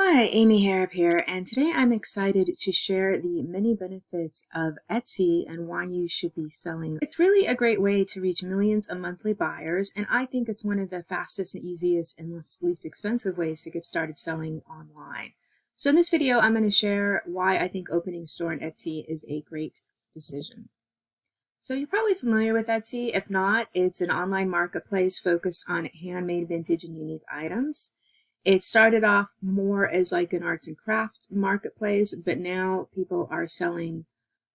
Hi, Amy Harrop here, and today I'm excited to share the many benefits of Etsy and why you should be selling. It's really a great way to reach millions of monthly buyers, and I think it's one of the fastest and easiest and least expensive ways to get started selling online. So in this video, I'm going to share why I think opening a store on Etsy is a great decision. So you're probably familiar with Etsy. If not, it's an online marketplace focused on handmade, vintage, and unique items. It started off more as like an arts and craft marketplace, but now people are selling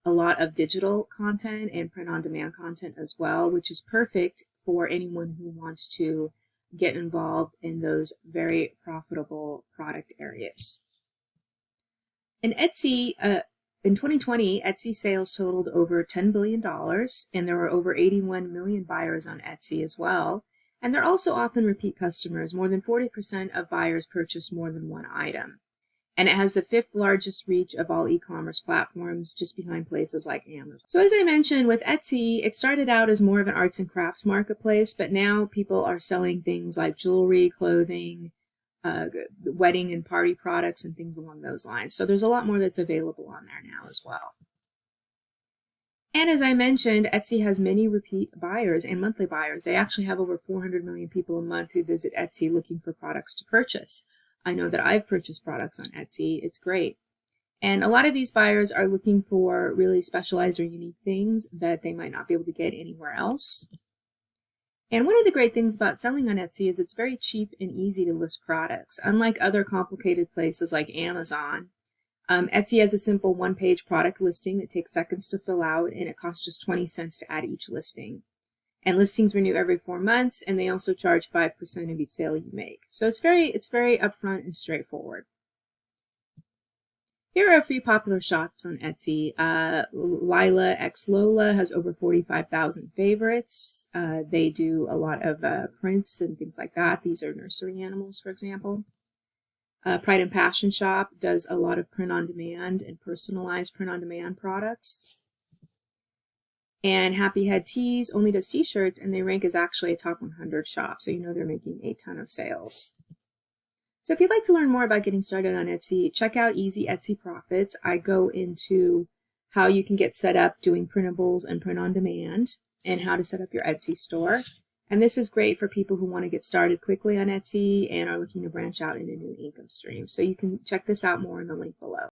a lot of digital content and print-on-demand content as well, which is perfect for anyone who wants to get involved in those very profitable product areas. In Etsy, in 2020, Etsy sales totaled over $10 billion, and there were over 81 million buyers on Etsy as well. And they're also often repeat customers. More than 40% of buyers purchase more than one item. And it has the 5th largest reach of all e-commerce platforms, just behind places like Amazon. So as I mentioned, with Etsy, it started out as more of an arts and crafts marketplace, but now people are selling things like jewelry, clothing, wedding and party products, and things along those lines. So there's a lot more that's available on there now as well. And as I mentioned, Etsy has many repeat buyers and monthly buyers. They actually have over 400 million people a month who visit Etsy looking for products to purchase. I know that I've purchased products on Etsy. It's great. And a lot of these buyers are looking for really specialized or unique things that they might not be able to get anywhere else. And one of the great things about selling on Etsy is it's very cheap and easy to list products. Unlike other complicated places like Amazon, Etsy has a simple one-page product listing that takes seconds to fill out, and it costs just 20 cents to add each listing. And listings renew every 4 months, and they also charge 5% of each sale you make. So it's very upfront and straightforward. Here are a few popular shops on Etsy. Lila X Lola has over 45,000 favorites. They do a lot of prints and things like that. These are nursery animals, for example. Pride and Passion Shop does a lot of print-on-demand and personalized print-on-demand products. And Happy Head Tees only does t-shirts, and they rank as actually a top 100 shop, so you know they're making a ton of sales. So if you'd like to learn more about getting started on Etsy, check out Easy Etsy Profits. I go into how you can get set up doing printables and print-on-demand, and how to set up your Etsy store. And this is great for people who want to get started quickly on Etsy and are looking to branch out into new income streams. So you can check this out more in the link below.